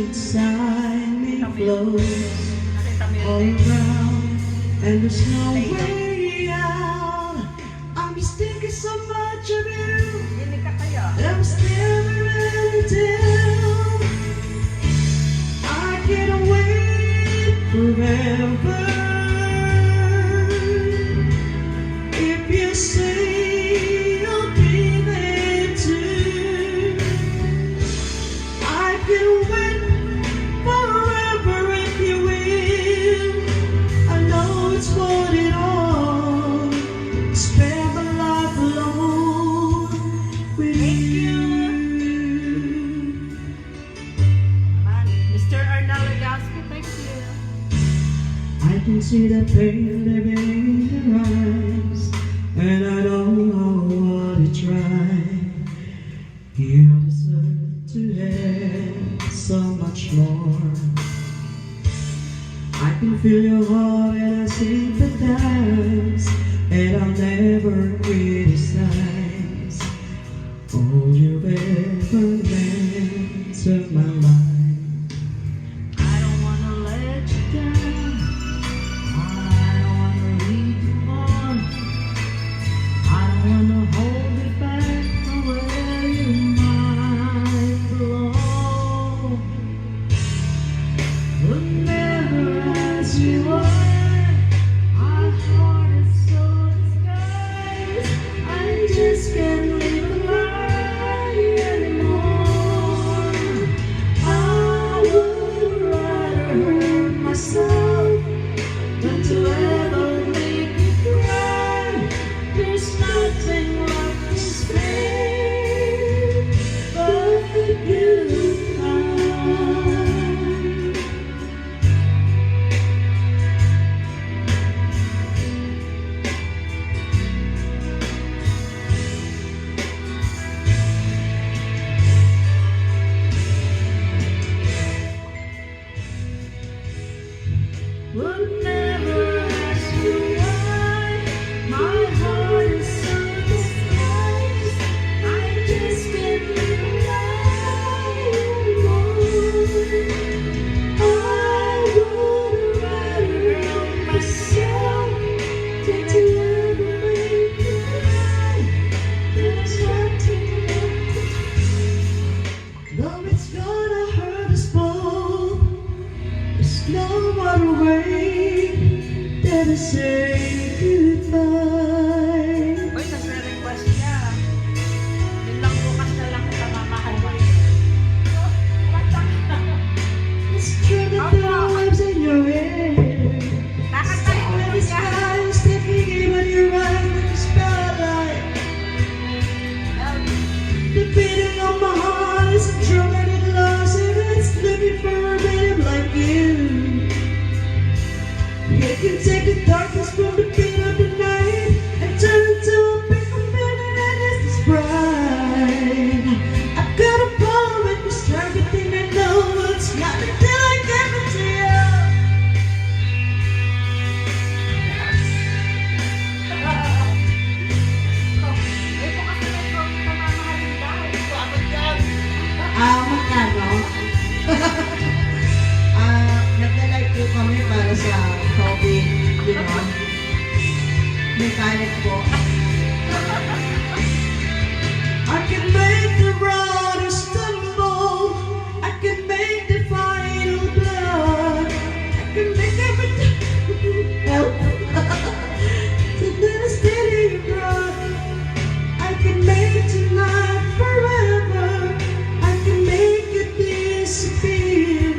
inside me flows all around, and there's no way out. I'm just thinking so much of you, I'm staring down. I can't wait forever. If you say you'll be there too, I can wait forever if you will. I know it's worth it all. Spend my life alone with you. Mr. Arnel Legaspi, thank you. I can see the pain living in your eyes, and I don't want to try. You deserve to have so much more. I can feel your heart and I sympathize, and I'll never criticize all you've ever meant to my life. I don't wanna let you down, I don't wanna lead you on, I don't wanna hold you back from where you might belong. Would never ask you why, my heart is so disguised, I just can't live a lie anymore. I would rather hurt myself than to ever make you cry. There's nothing like this pain but you found. Would never ask you why, my heart is so disguised, I just can't live a lie anymore. I would rather help myself than to ever make you cry. There's nothing left, though it's gonna hurt us both. There's no other way than to say goodbye. Uy, nagre-request niya. Yun lang bukas na lang kita mamahal mo. It's true that the waves in your hair, Nakatayin mo and the niya. sky is sticking when you're right with the spotlight. The beating of my heart is a drum and it loves, and it's looking for a rhythm like you. You can take the darkness from the beat of the night and turn it to a big minute and it's bright. I gotta follow it, cause everything I know, it's not until I give it to you. Ito kasi pamamahalin tayo. Ito agad yan. Magkano? Nagla-live po kami para sa COVID, you know, mechanic po. I can make the rudder stumble, I can make the final blood, I can make everything help to let us steady run. I can make tonight forever, I can make it disappear.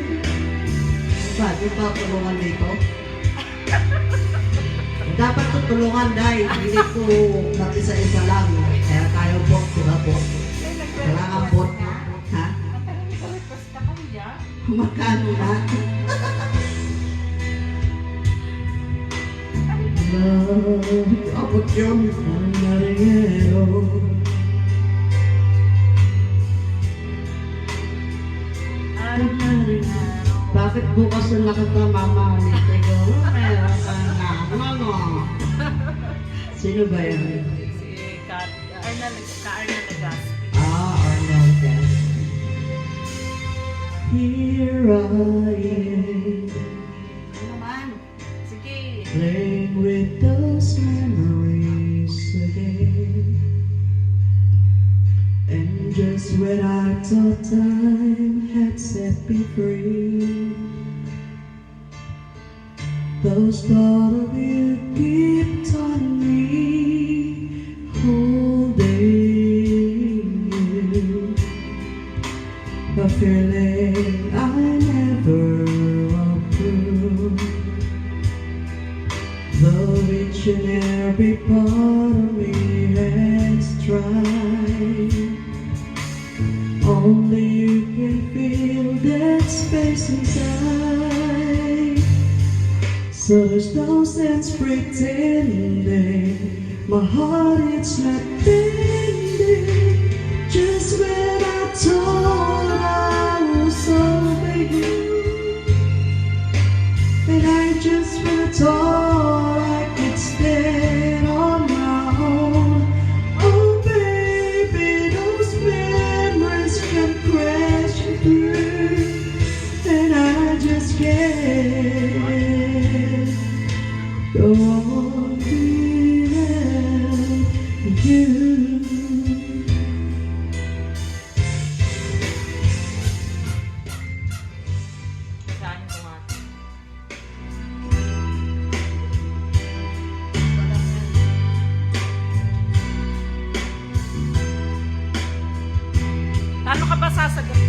Di ba tulungan dito? Dapat tutulungan dahil hindi ko mag-isa-isa lang. Kaya tayo po, diba po? Kailangan po. Ha? Nagre-request ka kanya. Magkano na? Love, abot yun ang maringero. Ang maringero. Bakit bukas na nakita mama ni Tego? Meron ka na. Ano? Sino ba yan? Si Arnel Legaspi. Arnold yan. here I am, Ano naman? Sige. playing with those memories again. And just when I thought time had set me free, those thought of you keep on me, holding you, a feeling I never approved. Though each and every part of me has tried, only you can feel that space inside. So there's no sense pretending my heart it's not bending. Just when I thought I was over you, and I just when I thought I could stand on my own. Oh baby, those memories come crashing through, and I just can't go on without you. Saan ko nga? Paano ka ba sasagot?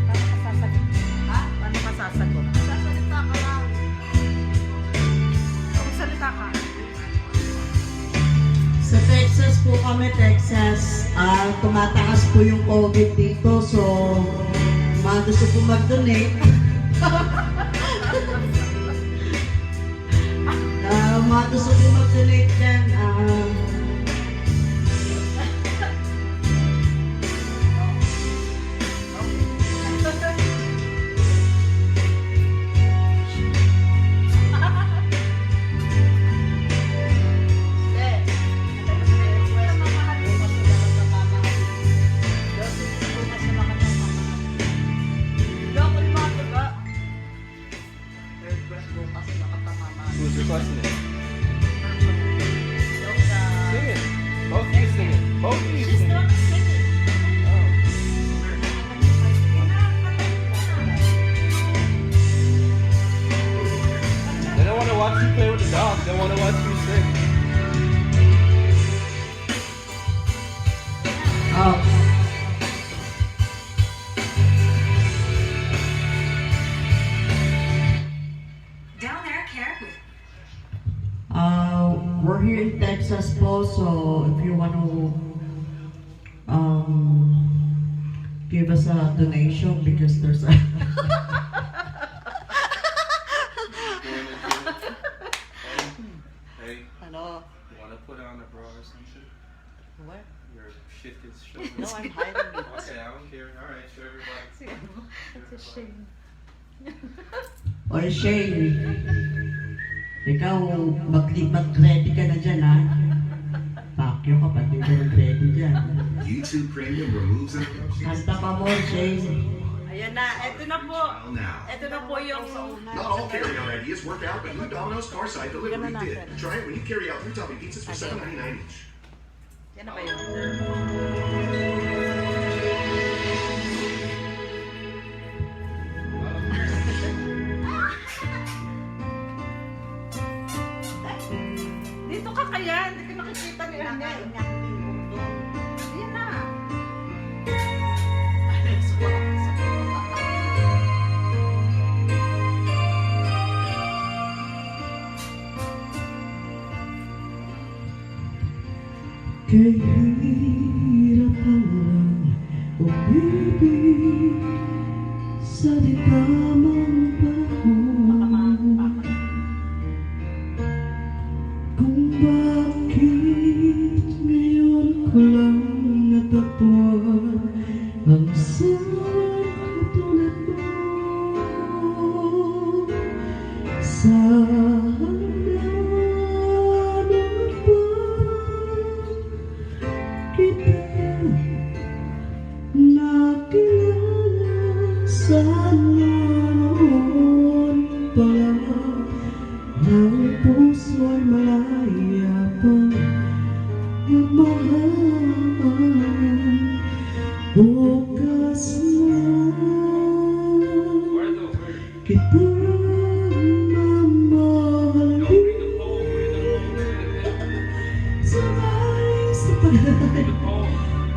Paano ka sasagot? Ha? Paano ka sasagot? Sasalita ka lang. Salita ka. Sa Texas po kami, Texas. Tumataas po yung COVID dito, so mga gusto po mag-donate. Mga gusto po mag-donate dyan. Who's requesting it? Sing it. Both of you sing it. Both of you sing it. Oh. They don't want to watch you play with the dog. They want to watch you sing. Down there, careful. We're here in Texas po, so if you want to give us a donation because there's a Hey, Ano? you want to put on a bra or something? What? Your shit is showing. No, I'm hiding it. Okay, I don't care. All right, show everybody. It's a shame. Oy, Shane, ikaw, mag-ready ka na dyan, ha? Pakyo ka, pati ka mag-ready dyan. YouTube Premium removes interruptions. Kanta pa mo, Shane. Ayan na, eto na po. Trial now. Eto na po yung... Not all carry-out ideas work out, but new Domino's Carside Delivery did. Try it when you carry out 3 topping pizzas for $7.99 each. Yan na ba yun? Dito ka kaya, hindi ka nakikita ni Anel. Yan na. Kay hirap ang umibig sa di tamang panahon. Kung bakit ngayon ko lang natatwan ang isang katulad mo. Sana kita nakilala, sana noon pa ang puso'y malaya pang magmahal. Bukas na kita mamahalin. Sabay sa pagdaan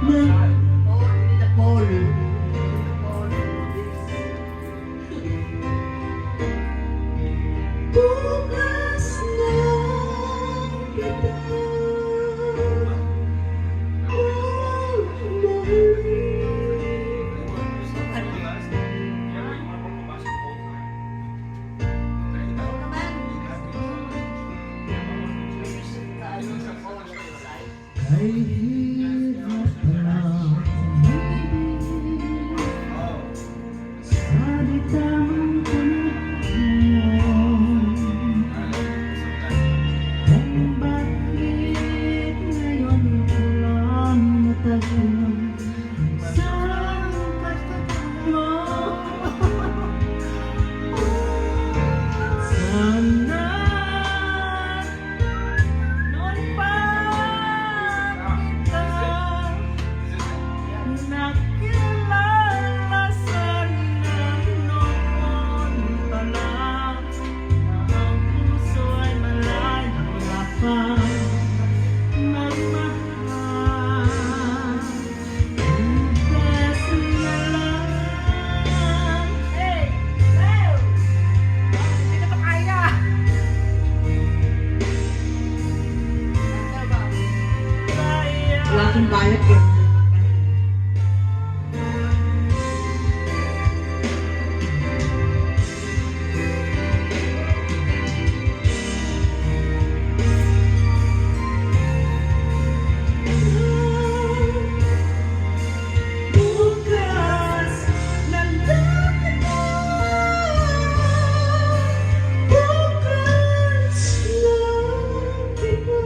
ng bukas na kita ay hirap lang sa di tamang panahon. Kung bakit ngayon ko lang natagpuan sa pagtatalo. Sana noon pa kita nakilala, sana noon pa lang ang puso'y malaya pa magmahal. Bukas na lang. Hey! Hey! Hindi na pa kaya. Wala akong bayad eh. Bukas na lang kita. Bukas na kita.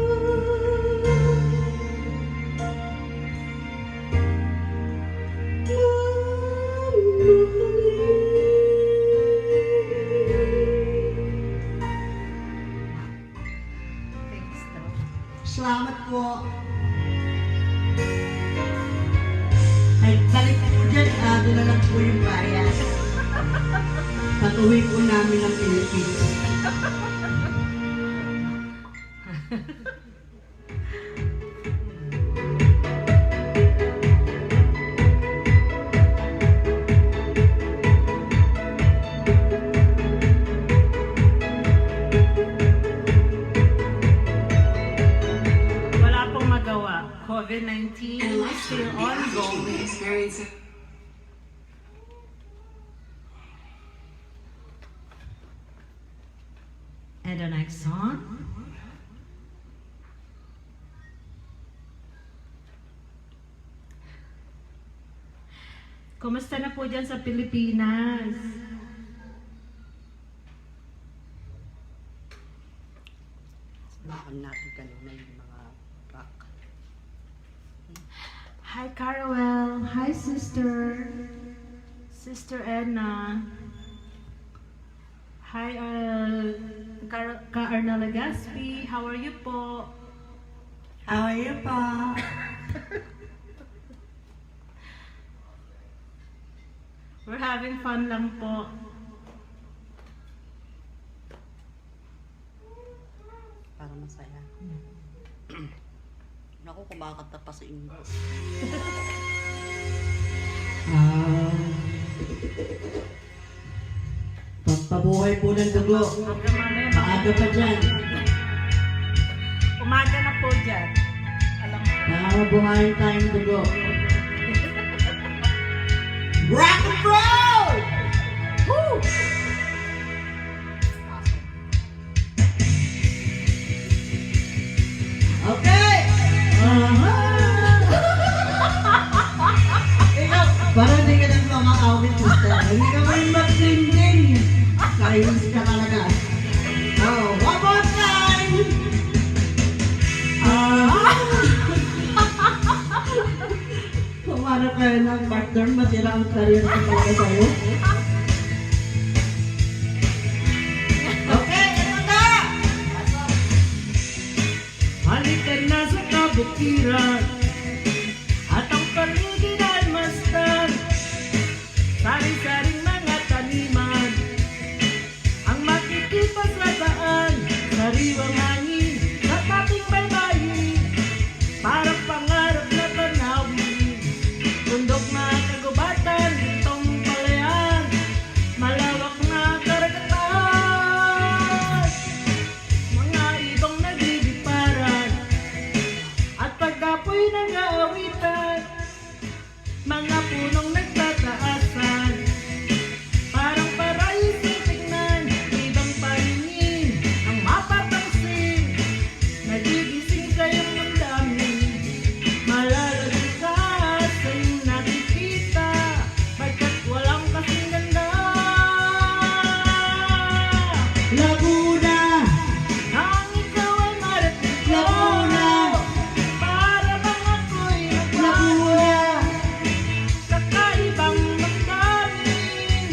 Thanks daw. Salamat po. Ay, balik po dyan, dinala po yung bayan. Patuwi po namin ang Philippines. Wala pong magawa. COVID-19 is still ongoing. And the next song. Kumusta na po dyan sa Pilipinas? Bakal natin kanina yung mga rock. Hi, Carol. Hi, sister. Sister Edna. Hi, Ka Arna Legaspi. How are you po? How are you pa? We're having fun lang po. Para masaya. Naku, kumakanta pa sa English. Pampabuhay po ng dugo. Hanggang mamaya, Maaga pa dyan. umaga na po dyan. Alam ko. Mabuhayin tayong dugo. Rock and roll! Woo! Okay! Ikaw, parang hindi ka nang makakawin, sister. Hindi ka may mag-ding-ding. Kainis ka talaga. Oh, one more time! Pumarap kayo ng partner, masira ang career ko talaga sa'yo. sariwang hangin sa ating baybayin, parang pangarap na tanawin. Bundok na kagubatan, ditong palayan, malawak na karagatan, mga ibang nagliliparan, at pagkapoy ng aawitan, mga punong nagtataasan, parang paraiso tignan, ibang paningin ang mapapansin, nagigising kayong damdamin, malalagay ka sa iyong nakikita, pagkat walang kasing ganda. Laguna, Nang ikaw ay marating ko, Laguna, para bang ako'y nagbago, Laguna. kakaibang damdamin.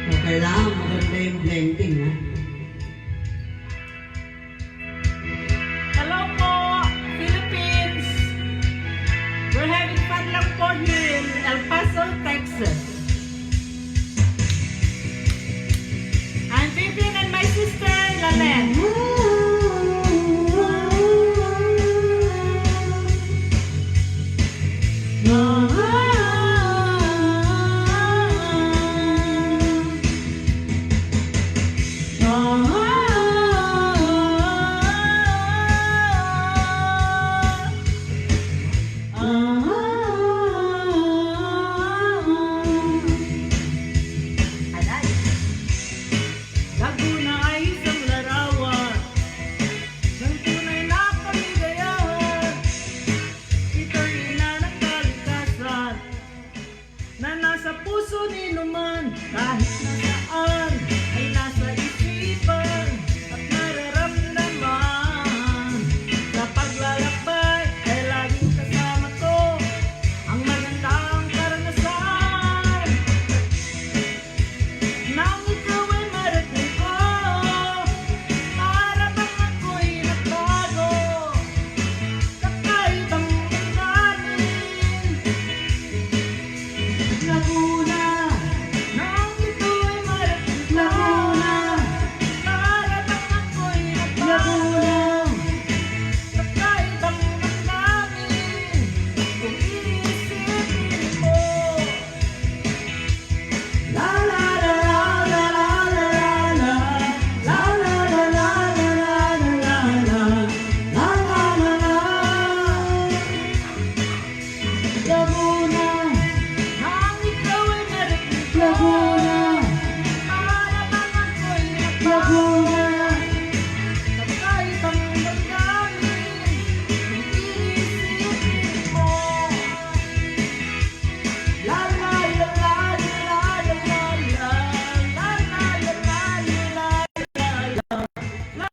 Okay lang, maganda yung blending ha. Hello po, Philippines! We're having fun lang po here in El Paso, Texas. I'm Vivian and my sister, Lalet. Laguna ay isang larawan ng tunay na kaligayahan. Ito'y ina ng kalikasan na nasa puso ni Numan, kahit nasaan ay nasa isipan at nararamdaman. Sa paglalakbay ay laging kasama ko ang magandang karanasan. Nang ikaw ay marating ko, para bang ako'y nagbago, kakaibang damdamin. Laguna, Nang ito ay marating ko, Laguna, para bang ako'y nagbago, Laguna. kakaibang damdamin. Kung iisipin mo, La la la la la la la la la la la la la la la. Laguna, nang ikaw ay marating ko, Laguna, para bang ako'y nagbago, Laguna. kakaibang damdamin. Kung iisipin mo, La la la la la la la la. la la la la la la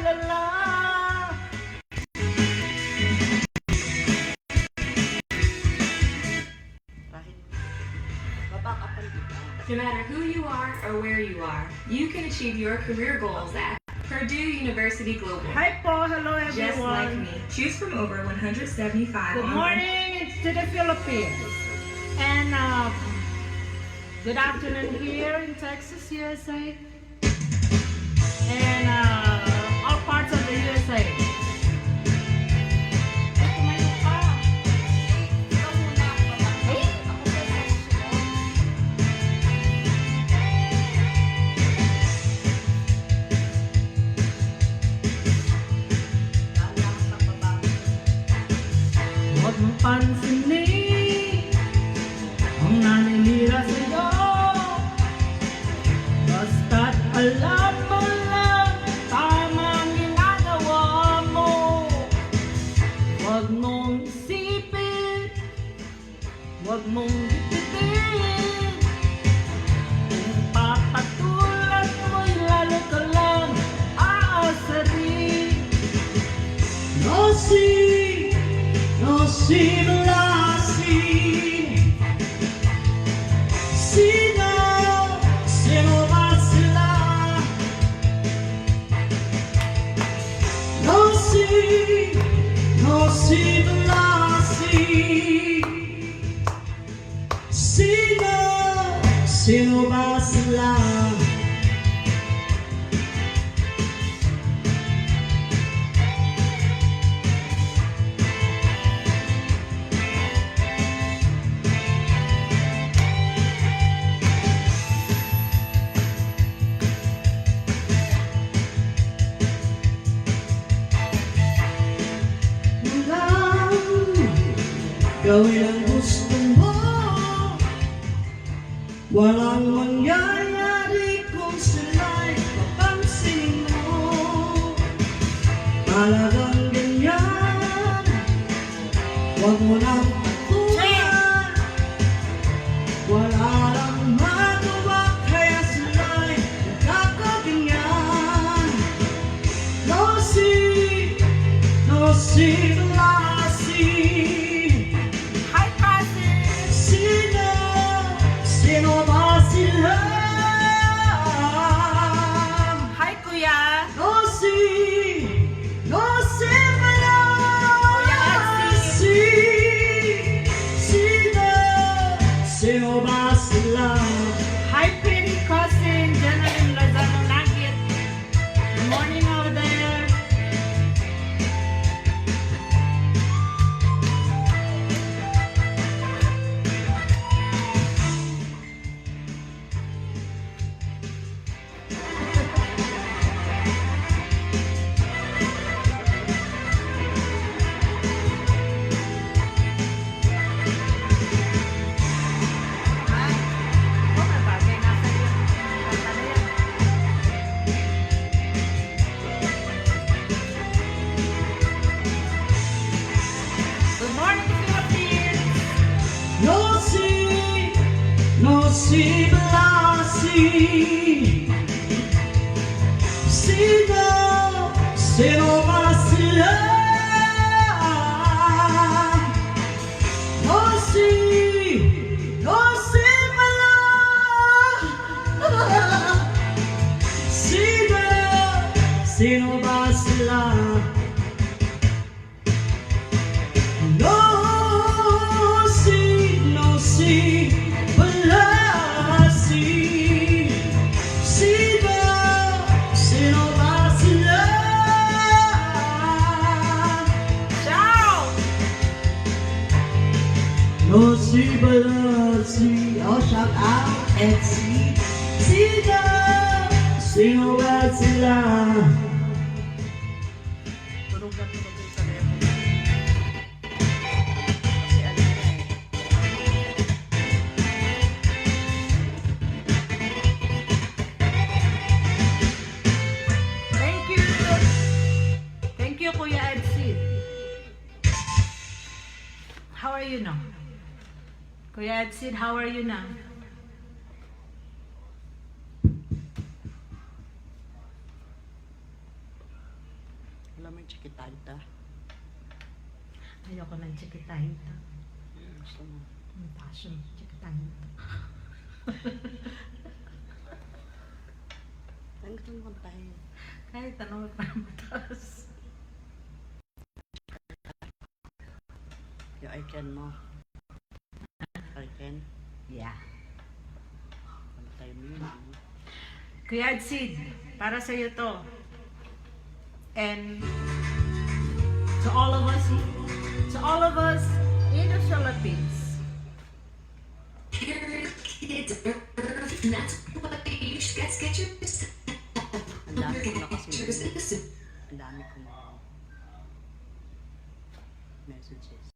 la la. No matter who you are or where you are, you can achieve your career goals at Purdue University Global. Hi po, hello Just like everyone. me. Choose from over 175 Good morning to the Philippines. And good afternoon here in Texas, USA. And all parts of the USA. Tumayo ka. Ikaw muna. Ay, ako ba sa susunod? Huwag mong pansinin ang naninira sa'yo, basta't alam mo lang tamang ginagawa mo. Huwag mong isipin, huwag mong bitbitin, kung papatulan mo'y lalo ka lang aasarin. No see, no see the last scene. Sino, sino ba sila? No see, no see the last scene. Sino, sino ba sila? Walang mangyayari kung sila'y papansinin mo. Talagang ganyan, huwag mo nang patulan. Wala lang magawa kaya sila'y nagkakaganyan. No civilizing. Hi, cousin! Sino ba sila? Hi, kuya! No civilizing. Sino ba sila? Hi, pretty cousin! Janeline Lozano Nagit. Good morning over there. Oh, may bagay nasa iyo. Kanta na yan. Good morning, Philippines! No civilizing. Sino ba sila? No civilizing. Sino ba sila? No civilizing. Sino ba sila? Ciao! No civilizing. Oh, shout out, Etsy. Sino ba sila? Tulog na tulog yung telepono. Kasi ano na eh. Thank you! Thank you, Kuya Edsid. How are you now? Kuya Edsid, how are you now? Alam mo yung Chiquitita? Ayoko ng Chiquitita. Gusto mo? Ang passion, Chiquitita. Ang gusto mo kantahin? Kahit ano, parang mataas. Yung I Can mo. I Can? Yeah. Kantay mo yun. Kuya Edsid, para sa iyo to. And to all of us in the Philippines. Kids are and that's what you guys get your Ang dami ko na kasi. Ang dami ko na messages.